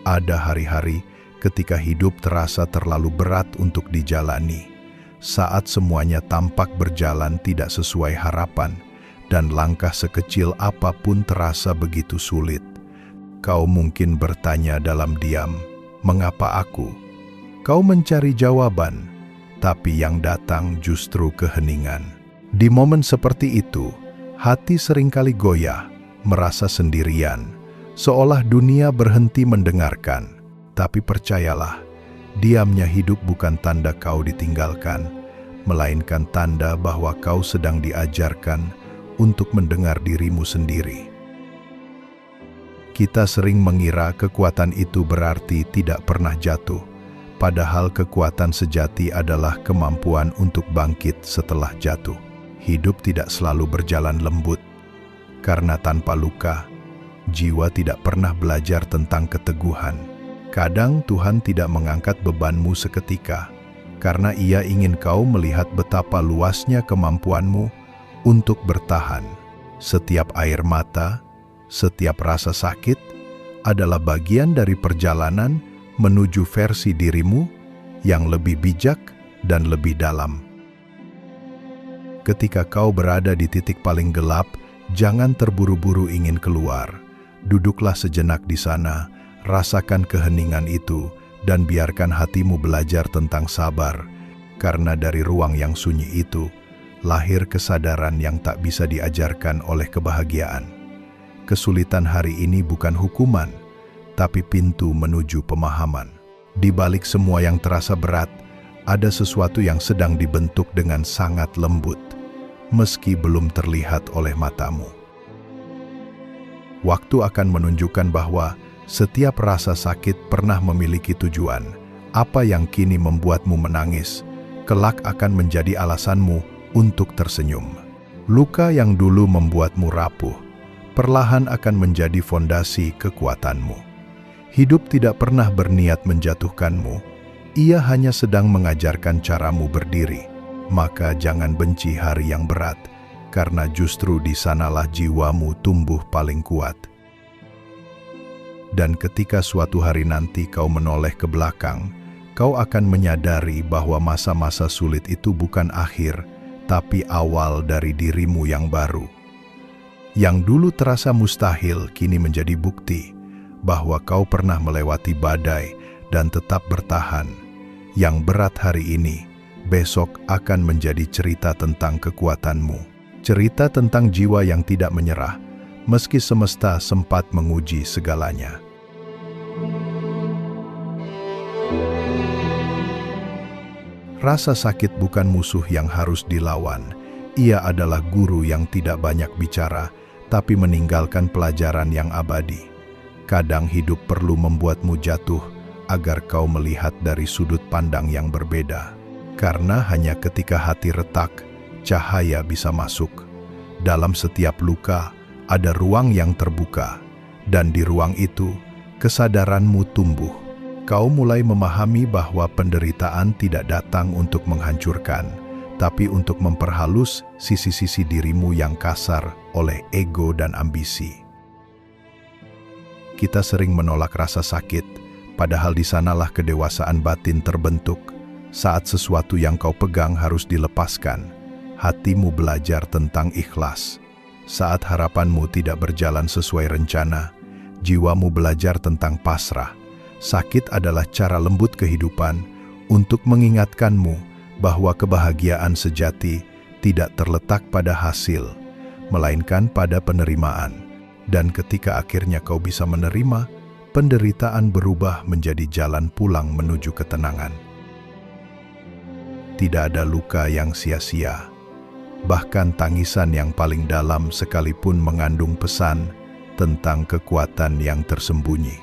Ada hari-hari ketika hidup terasa terlalu berat untuk dijalani, saat semuanya tampak berjalan tidak sesuai harapan, dan langkah sekecil apapun terasa begitu sulit. Kau mungkin bertanya dalam diam, "Mengapa aku?" Kau mencari jawaban, tapi yang datang justru keheningan. Di momen seperti itu, hati seringkali goyah, merasa sendirian, seolah dunia berhenti mendengarkan. Tapi percayalah, diamnya hidup bukan tanda kau ditinggalkan, melainkan tanda bahwa kau sedang diajarkan untuk mendengar dirimu sendiri. Kita sering mengira kekuatan itu berarti tidak pernah jatuh, padahal kekuatan sejati adalah kemampuan untuk bangkit setelah jatuh. Hidup tidak selalu berjalan lembut, karena tanpa luka, jiwa tidak pernah belajar tentang keteguhan. Kadang Tuhan tidak mengangkat bebanmu seketika, karena Ia ingin kau melihat betapa luasnya kemampuanmu untuk bertahan. Setiap air mata, setiap rasa sakit adalah bagian dari perjalanan menuju versi dirimu yang lebih bijak dan lebih dalam. Ketika kau berada di titik paling gelap, jangan terburu-buru ingin keluar. Duduklah sejenak di sana, rasakan keheningan itu, dan biarkan hatimu belajar tentang sabar, karena dari ruang yang sunyi itu, lahir kesadaran yang tak bisa diajarkan oleh kebahagiaan. Kesulitan hari ini bukan hukuman, tapi pintu menuju pemahaman. Di balik semua yang terasa berat, ada sesuatu yang sedang dibentuk dengan sangat lembut, meski belum terlihat oleh matamu. Waktu akan menunjukkan bahwa setiap rasa sakit pernah memiliki tujuan. Apa yang kini membuatmu menangis, kelak akan menjadi alasanmu untuk tersenyum. Luka yang dulu membuatmu rapuh, perlahan akan menjadi fondasi kekuatanmu. Hidup tidak pernah berniat menjatuhkanmu, Ia hanya sedang mengajarkan caramu berdiri. Maka jangan benci hari yang berat, karena justru di sanalah jiwamu tumbuh paling kuat. Dan ketika suatu hari nanti kau menoleh ke belakang, kau akan menyadari bahwa masa-masa sulit itu bukan akhir, tapi awal dari dirimu yang baru. Yang dulu terasa mustahil kini menjadi bukti bahwa kau pernah melewati badai dan tetap bertahan. Yang berat hari ini, besok akan menjadi cerita tentang kekuatanmu. Cerita tentang jiwa yang tidak menyerah, meski semesta sempat menguji segalanya. Rasa sakit bukan musuh yang harus dilawan. Ia adalah guru yang tidak banyak bicara, tapi meninggalkan pelajaran yang abadi. Kadang hidup perlu membuatmu jatuh, agar kau melihat dari sudut pandang yang berbeda. Karena hanya ketika hati retak, cahaya bisa masuk. Dalam setiap luka, ada ruang yang terbuka, dan di ruang itu, kesadaranmu tumbuh. Kau mulai memahami bahwa penderitaan tidak datang untuk menghancurkan, tapi untuk memperhalus sisi-sisi dirimu yang kasar oleh ego dan ambisi. Kita sering menolak rasa sakit, padahal di sanalah kedewasaan batin terbentuk. Saat sesuatu yang kau pegang harus dilepaskan, hatimu belajar tentang ikhlas. Saat harapanmu tidak berjalan sesuai rencana, jiwamu belajar tentang pasrah. Sakit adalah cara lembut kehidupan untuk mengingatkanmu bahwa kebahagiaan sejati tidak terletak pada hasil, melainkan pada penerimaan. Dan ketika akhirnya kau bisa menerima, penderitaan berubah menjadi jalan pulang menuju ketenangan. Tidak ada luka yang sia-sia. Bahkan tangisan yang paling dalam sekalipun mengandung pesan tentang kekuatan yang tersembunyi.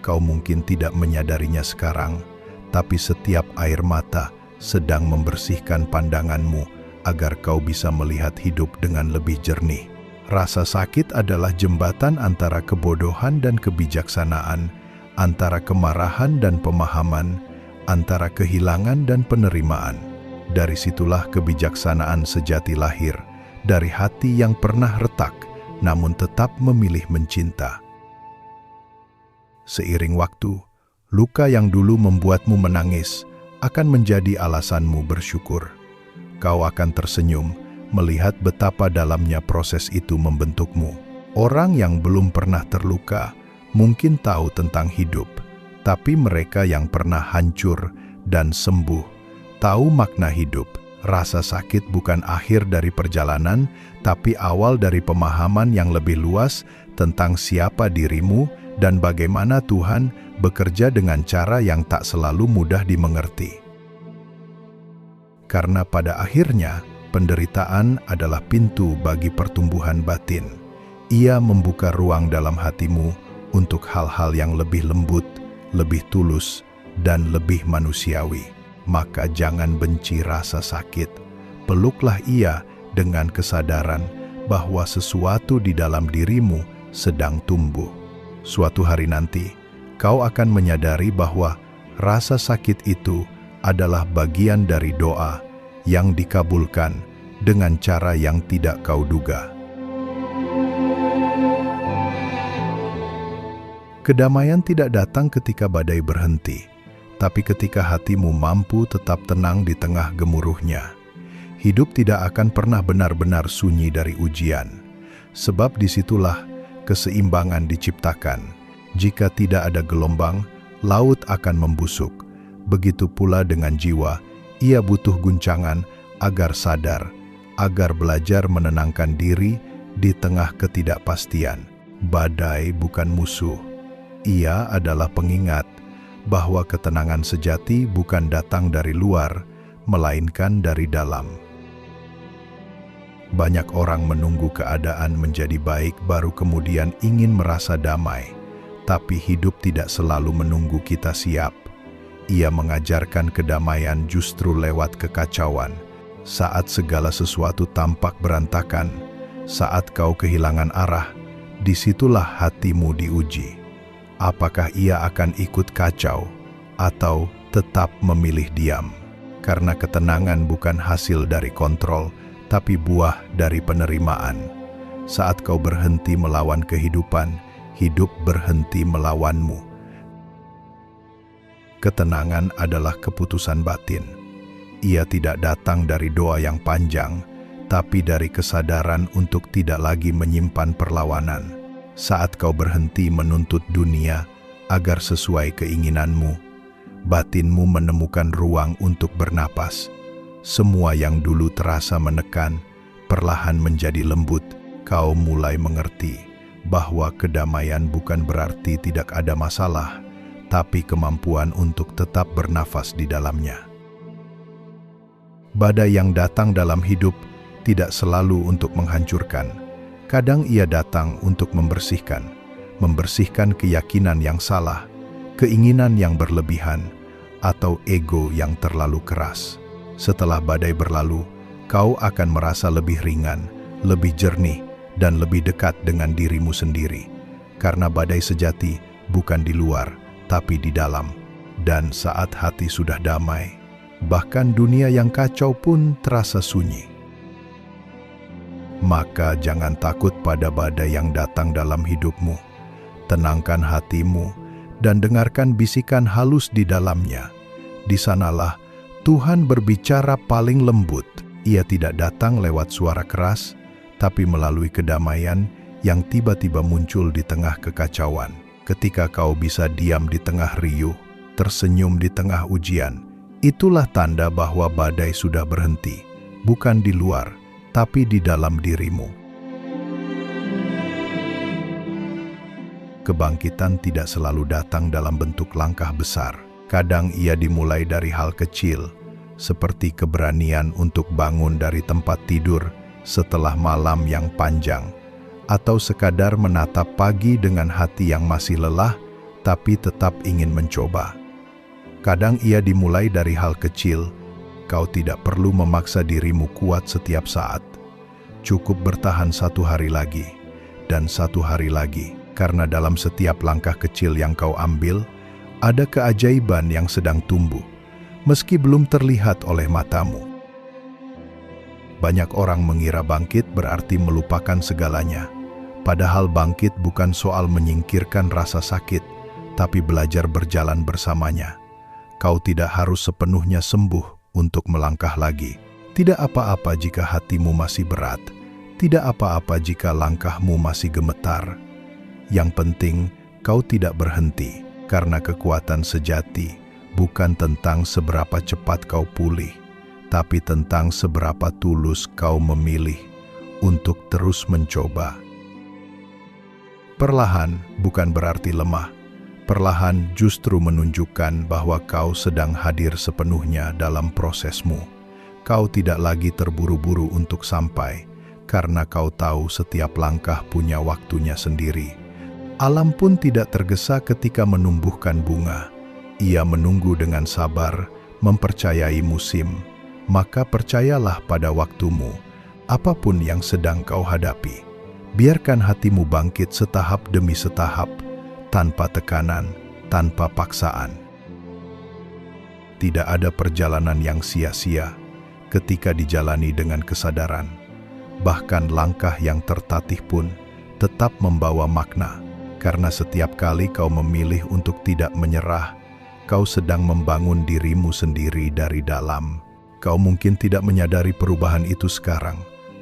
Kau mungkin tidak menyadarinya sekarang, tapi setiap air mata sedang membersihkan pandanganmu agar kau bisa melihat hidup dengan lebih jernih. Rasa sakit adalah jembatan antara kebodohan dan kebijaksanaan, antara kemarahan dan pemahaman, antara kehilangan dan penerimaan. Dari situlah kebijaksanaan sejati lahir, dari hati yang pernah retak, namun tetap memilih mencinta. Seiring waktu, luka yang dulu membuatmu menangis akan menjadi alasanmu bersyukur. Kau akan tersenyum melihat betapa dalamnya proses itu membentukmu. Orang yang belum pernah terluka mungkin tahu tentang hidup, tapi mereka yang pernah hancur dan sembuh tahu makna hidup. Rasa sakit bukan akhir dari perjalanan, tapi awal dari pemahaman yang lebih luas tentang siapa dirimu dan bagaimana Tuhan bekerja dengan cara yang tak selalu mudah dimengerti. Karena pada akhirnya, penderitaan adalah pintu bagi pertumbuhan batin. Ia membuka ruang dalam hatimu untuk hal-hal yang lebih lembut, lebih tulus, dan lebih manusiawi. Maka jangan benci rasa sakit. Peluklah ia dengan kesadaran bahwa sesuatu di dalam dirimu sedang tumbuh. Suatu hari nanti, kau akan menyadari bahwa rasa sakit itu adalah bagian dari doa yang dikabulkan dengan cara yang tidak kau duga. Kedamaian tidak datang ketika badai berhenti, tapi ketika hatimu mampu tetap tenang di tengah gemuruhnya. Hidup tidak akan pernah benar-benar sunyi dari ujian, sebab disitulah keseimbangan diciptakan. Jika tidak ada gelombang, laut akan membusuk. Begitu pula dengan jiwa, ia butuh guncangan agar sadar, agar belajar menenangkan diri di tengah ketidakpastian. Badai bukan musuh, ia adalah pengingat bahwa ketenangan sejati bukan datang dari luar, melainkan dari dalam. Banyak orang menunggu keadaan menjadi baik baru kemudian ingin merasa damai, tapi hidup tidak selalu menunggu kita siap. Ia mengajarkan kedamaian justru lewat kekacauan. Saat segala sesuatu tampak berantakan, saat kau kehilangan arah, disitulah hatimu diuji. Apakah ia akan ikut kacau atau tetap memilih diam? Karena ketenangan bukan hasil dari kontrol, tapi buah dari penerimaan. Saat kau berhenti melawan kehidupan, hidup berhenti melawanmu. Ketenangan adalah keputusan batin. Ia tidak datang dari doa yang panjang, tapi dari kesadaran untuk tidak lagi menyimpan perlawanan. Saat kau berhenti menuntut dunia agar sesuai keinginanmu, batinmu menemukan ruang untuk bernapas. Semua yang dulu terasa menekan, perlahan menjadi lembut. Kau mulai mengerti bahwa kedamaian bukan berarti tidak ada masalah, tapi kemampuan untuk tetap bernafas di dalamnya. Badai yang datang dalam hidup tidak selalu untuk menghancurkan. Kadang ia datang untuk membersihkan keyakinan yang salah, keinginan yang berlebihan, atau ego yang terlalu keras. Setelah badai berlalu, kau akan merasa lebih ringan, lebih jernih, dan lebih dekat dengan dirimu sendiri. Karena badai sejati bukan di luar, tapi di dalam. Dan saat hati sudah damai, bahkan dunia yang kacau pun terasa sunyi. Maka jangan takut pada badai yang datang dalam hidupmu. Tenangkan hatimu dan dengarkan bisikan halus di dalamnya. Di sanalah Tuhan berbicara paling lembut. Ia tidak datang lewat suara keras, tapi melalui kedamaian yang tiba-tiba muncul di tengah kekacauan. Ketika kau bisa diam di tengah riuh, tersenyum di tengah ujian, itulah tanda bahwa badai sudah berhenti, bukan di luar, tapi di dalam dirimu. Kebangkitan tidak selalu datang dalam bentuk langkah besar. Kadang ia dimulai dari hal kecil, seperti keberanian untuk bangun dari tempat tidur setelah malam yang panjang, atau sekadar menatap pagi dengan hati yang masih lelah, tapi tetap ingin mencoba. Kadang ia dimulai dari hal kecil. Kau tidak perlu memaksa dirimu kuat setiap saat. Cukup bertahan 1 hari lagi, dan 1 hari lagi, karena dalam setiap langkah kecil yang kau ambil, ada keajaiban yang sedang tumbuh, meski belum terlihat oleh matamu. Banyak orang mengira bangkit berarti melupakan segalanya, padahal bangkit bukan soal menyingkirkan rasa sakit, tapi belajar berjalan bersamanya. Kau tidak harus sepenuhnya sembuh untuk melangkah lagi. Tidak apa-apa jika hatimu masih berat. Tidak apa-apa jika langkahmu masih gemetar. Yang penting, kau tidak berhenti, karena kekuatan sejati bukan tentang seberapa cepat kau pulih, tapi tentang seberapa tulus kau memilih untuk terus mencoba. Perlahan bukan berarti lemah. Perlahan justru menunjukkan bahwa kau sedang hadir sepenuhnya dalam prosesmu. Kau tidak lagi terburu-buru untuk sampai, karena kau tahu setiap langkah punya waktunya sendiri. Alam pun tidak tergesa ketika menumbuhkan bunga. Ia menunggu dengan sabar, mempercayai musim. Maka percayalah pada waktumu, apapun yang sedang kau hadapi. Biarkan hatimu bangkit setahap demi setahap, tanpa tekanan, tanpa paksaan. Tidak ada perjalanan yang sia-sia ketika dijalani dengan kesadaran. Bahkan langkah yang tertatih pun tetap membawa makna, karena setiap kali kau memilih untuk tidak menyerah, kau sedang membangun dirimu sendiri dari dalam. Kau mungkin tidak menyadari perubahan itu sekarang,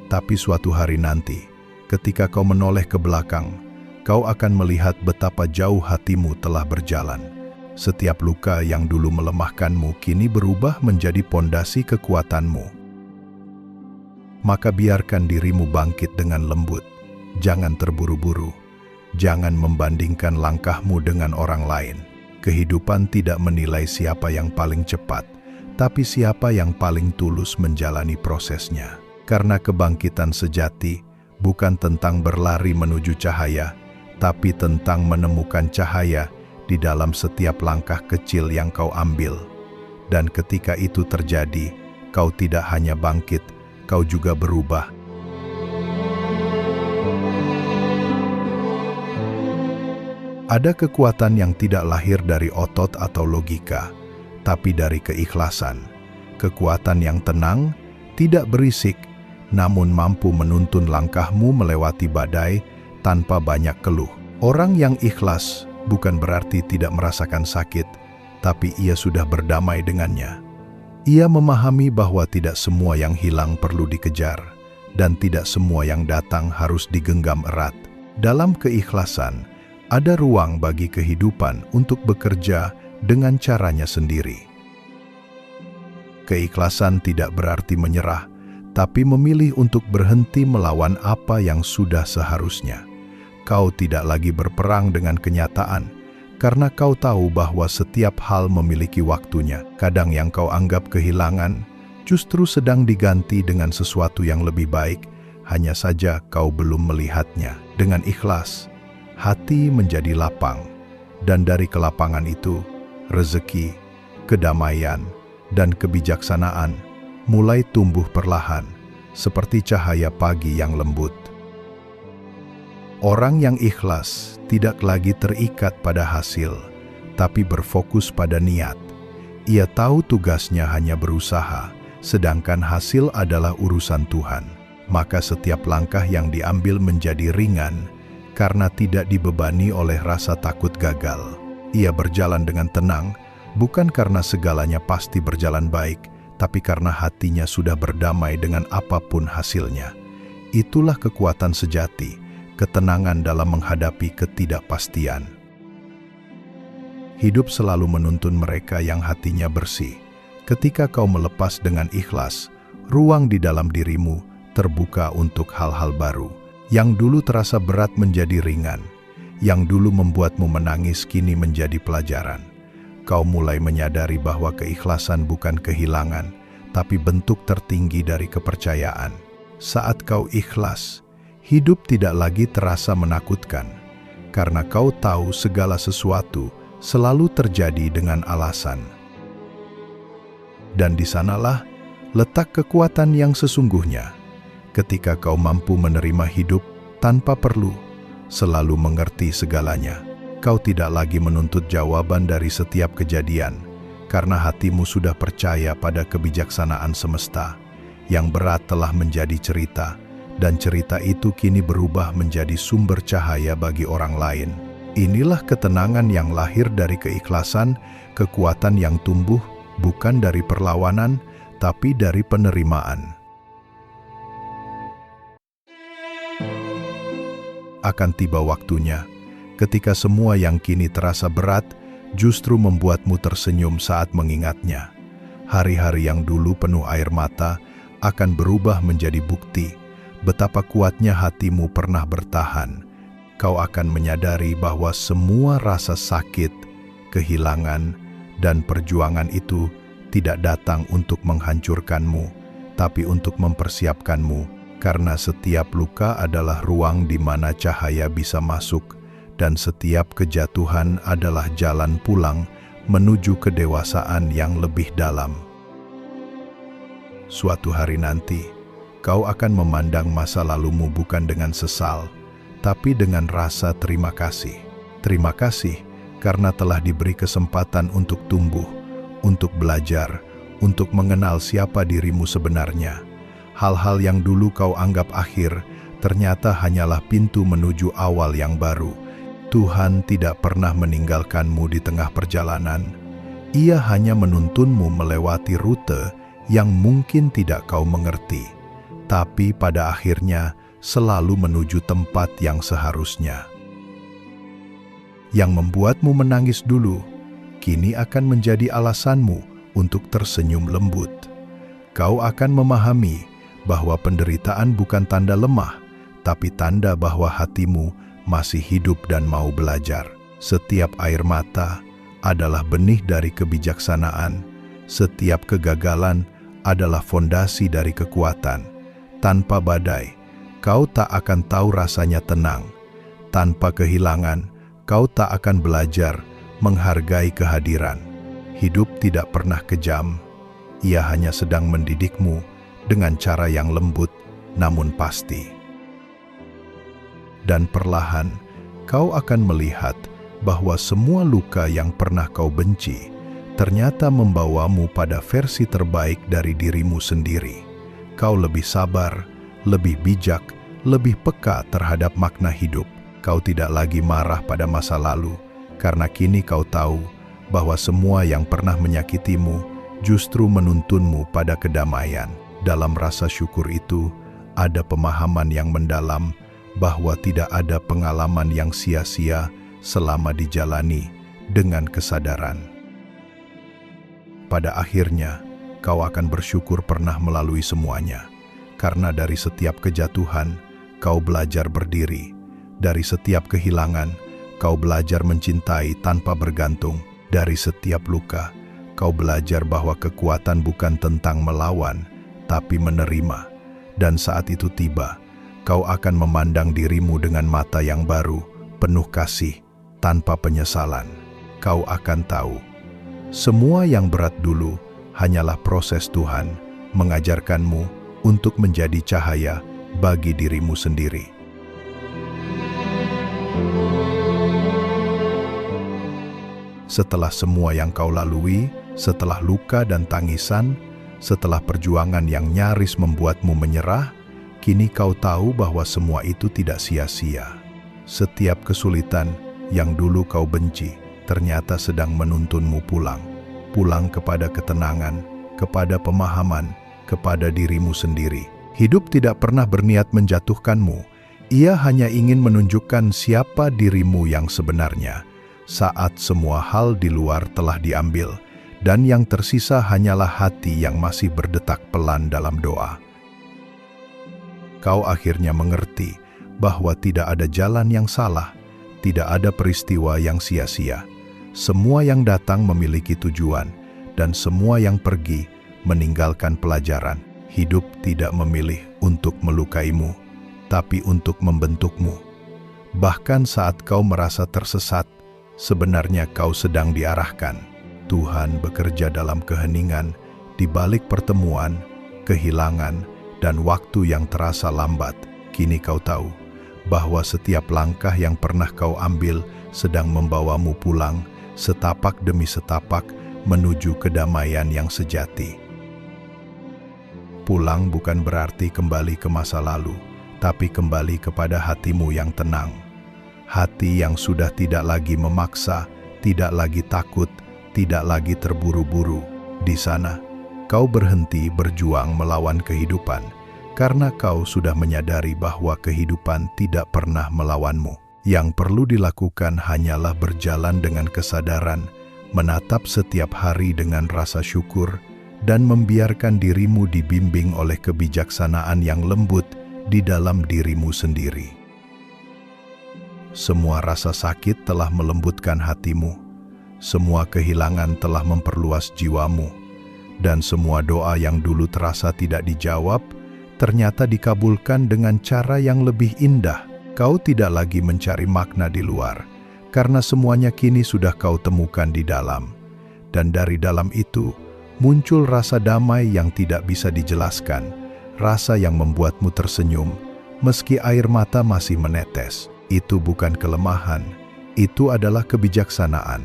tapi suatu hari nanti, ketika kau menoleh ke belakang, kau akan melihat betapa jauh hatimu telah berjalan. Setiap luka yang dulu melemahkanmu kini berubah menjadi pondasi kekuatanmu. Maka biarkan dirimu bangkit dengan lembut. Jangan terburu-buru. Jangan membandingkan langkahmu dengan orang lain. Kehidupan tidak menilai siapa yang paling cepat, tapi siapa yang paling tulus menjalani prosesnya. Karena kebangkitan sejati bukan tentang berlari menuju cahaya, tapi tentang menemukan cahaya di dalam setiap langkah kecil yang kau ambil. Dan ketika itu terjadi, kau tidak hanya bangkit, kau juga berubah. Ada kekuatan yang tidak lahir dari otot atau logika, tapi dari keikhlasan. Kekuatan yang tenang, tidak berisik, namun mampu menuntun langkahmu melewati badai tanpa banyak keluh. Orang yang ikhlas bukan berarti tidak merasakan sakit, tapi ia sudah berdamai dengannya. Ia memahami bahwa tidak semua yang hilang perlu dikejar, dan tidak semua yang datang harus digenggam erat. Dalam keikhlasan, ada ruang bagi kehidupan untuk bekerja dengan caranya sendiri. Keikhlasan tidak berarti menyerah, tapi memilih untuk berhenti melawan apa yang sudah seharusnya. Kau tidak lagi berperang dengan kenyataan, karena kau tahu bahwa setiap hal memiliki waktunya. Kadang yang kau anggap kehilangan, justru sedang diganti dengan sesuatu yang lebih baik, hanya saja kau belum melihatnya. Dengan ikhlas, hati menjadi lapang, dan dari kelapangan itu, rezeki, kedamaian, dan kebijaksanaan mulai tumbuh perlahan, seperti cahaya pagi yang lembut. Orang yang ikhlas tidak lagi terikat pada hasil, tapi berfokus pada niat. Ia tahu tugasnya hanya berusaha, sedangkan hasil adalah urusan Tuhan. Maka setiap langkah yang diambil menjadi ringan, karena tidak dibebani oleh rasa takut gagal. Ia berjalan dengan tenang, bukan karena segalanya pasti berjalan baik, tapi karena hatinya sudah berdamai dengan apapun hasilnya. Itulah kekuatan sejati, ketenangan dalam menghadapi ketidakpastian. Hidup selalu menuntun mereka yang hatinya bersih. Ketika kau melepas dengan ikhlas, ruang di dalam dirimu terbuka untuk hal-hal baru. Yang dulu terasa berat menjadi ringan, yang dulu membuatmu menangis kini menjadi pelajaran. Kau mulai menyadari bahwa keikhlasan bukan kehilangan, tapi bentuk tertinggi dari kepercayaan. Saat kau ikhlas, hidup tidak lagi terasa menakutkan, karena kau tahu segala sesuatu selalu terjadi dengan alasan. Dan di sanalah letak kekuatan yang sesungguhnya, ketika kau mampu menerima hidup tanpa perlu selalu mengerti segalanya. Kau tidak lagi menuntut jawaban dari setiap kejadian, karena hatimu sudah percaya pada kebijaksanaan semesta. Yang berat telah menjadi cerita, dan cerita itu kini berubah menjadi sumber cahaya bagi orang lain. Inilah ketenangan yang lahir dari keikhlasan, kekuatan yang tumbuh bukan dari perlawanan, tapi dari penerimaan. Akan tiba waktunya, ketika semua yang kini terasa berat, justru membuatmu tersenyum saat mengingatnya. Hari-hari yang dulu penuh air mata akan berubah menjadi bukti betapa kuatnya hatimu pernah bertahan. Kau akan menyadari bahwa semua rasa sakit, kehilangan, dan perjuangan itu tidak datang untuk menghancurkanmu, tapi untuk mempersiapkanmu, karena setiap luka adalah ruang di mana cahaya bisa masuk, dan setiap kejatuhan adalah jalan pulang menuju kedewasaan yang lebih dalam. Suatu hari nanti, kau akan memandang masa lalumu bukan dengan sesal, tapi dengan rasa terima kasih. Terima kasih karena telah diberi kesempatan untuk tumbuh, untuk belajar, untuk mengenal siapa dirimu sebenarnya. Hal-hal yang dulu kau anggap akhir, ternyata hanyalah pintu menuju awal yang baru. Tuhan tidak pernah meninggalkanmu di tengah perjalanan. Ia hanya menuntunmu melewati rute yang mungkin tidak kau mengerti, tapi pada akhirnya selalu menuju tempat yang seharusnya. Yang membuatmu menangis dulu, kini akan menjadi alasanmu untuk tersenyum lembut. Kau akan memahami bahwa penderitaan bukan tanda lemah, tapi tanda bahwa hatimu masih hidup dan mau belajar. Setiap air mata adalah benih dari kebijaksanaan. Setiap kegagalan adalah fondasi dari kekuatan. Tanpa badai, kau tak akan tahu rasanya tenang. Tanpa kehilangan, kau tak akan belajar menghargai kehadiran. Hidup tidak pernah kejam. Ia hanya sedang mendidikmu dengan cara yang lembut namun pasti. Dan perlahan, kau akan melihat bahwa semua luka yang pernah kau benci ternyata membawamu pada versi terbaik dari dirimu sendiri. Kau lebih sabar, lebih bijak, lebih peka terhadap makna hidup. Kau tidak lagi marah pada masa lalu, karena kini kau tahu bahwa semua yang pernah menyakitimu justru menuntunmu pada kedamaian. Dalam rasa syukur itu, ada pemahaman yang mendalam bahwa tidak ada pengalaman yang sia-sia selama dijalani dengan kesadaran. Pada akhirnya, kau akan bersyukur pernah melalui semuanya, karena dari setiap kejatuhan, kau belajar berdiri. Dari setiap kehilangan, kau belajar mencintai tanpa bergantung. Dari setiap luka, kau belajar bahwa kekuatan bukan tentang melawan, tapi menerima. Dan saat itu tiba, kau akan memandang dirimu dengan mata yang baru, penuh kasih, tanpa penyesalan. Kau akan tahu, semua yang berat dulu hanyalah proses Tuhan mengajarkanmu untuk menjadi cahaya bagi dirimu sendiri. Setelah semua yang kau lalui, setelah luka dan tangisan, setelah perjuangan yang nyaris membuatmu menyerah, kini kau tahu bahwa semua itu tidak sia-sia. Setiap kesulitan yang dulu kau benci ternyata sedang menuntunmu pulang. Pulang kepada ketenangan, kepada pemahaman, kepada dirimu sendiri. Hidup tidak pernah berniat menjatuhkanmu. Ia hanya ingin menunjukkan siapa dirimu yang sebenarnya saat semua hal di luar telah diambil, dan yang tersisa hanyalah hati yang masih berdetak pelan dalam doa. Kau akhirnya mengerti bahwa tidak ada jalan yang salah, tidak ada peristiwa yang sia-sia. Semua yang datang memiliki tujuan, dan semua yang pergi meninggalkan pelajaran. Hidup tidak memilih untuk melukaimu, tapi untuk membentukmu. Bahkan saat kau merasa tersesat, sebenarnya kau sedang diarahkan. Tuhan bekerja dalam keheningan, di balik pertemuan, kehilangan, dan waktu yang terasa lambat. Kini kau tahu bahwa setiap langkah yang pernah kau ambil sedang membawamu pulang, setapak demi setapak, menuju kedamaian yang sejati. Pulang bukan berarti kembali ke masa lalu, tapi kembali kepada hatimu yang tenang. hati yang sudah tidak lagi memaksa, tidak lagi takut, tidak lagi terburu-buru. Di sana, kau berhenti berjuang melawan kehidupan, karena kau sudah menyadari bahwa kehidupan tidak pernah melawanmu. Yang perlu dilakukan hanyalah berjalan dengan kesadaran, menatap setiap hari dengan rasa syukur, dan membiarkan dirimu dibimbing oleh kebijaksanaan yang lembut di dalam dirimu sendiri. Semua rasa sakit telah melembutkan hatimu, semua kehilangan telah memperluas jiwamu, dan semua doa yang dulu terasa tidak dijawab, ternyata dikabulkan dengan cara yang lebih indah. Kau tidak lagi mencari makna di luar, karena semuanya kini sudah kau temukan di dalam. Dan dari dalam itu, muncul rasa damai yang tidak bisa dijelaskan, rasa yang membuatmu tersenyum, meski air mata masih menetes. Itu bukan kelemahan, itu adalah kebijaksanaan.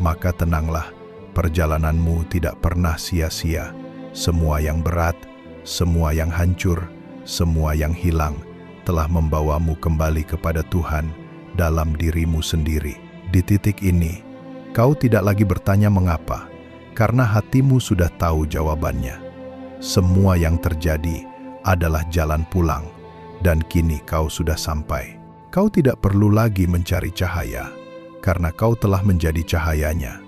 Maka tenanglah, perjalananmu tidak pernah sia-sia. Semua yang berat, semua yang hancur, semua yang hilang, telah membawamu kembali kepada Tuhan dalam dirimu sendiri. Di titik ini, kau tidak lagi bertanya mengapa, karena hatimu sudah tahu jawabannya. Semua yang terjadi adalah jalan pulang, dan kini kau sudah sampai. Kau tidak perlu lagi mencari cahaya, karena kau telah menjadi cahayanya.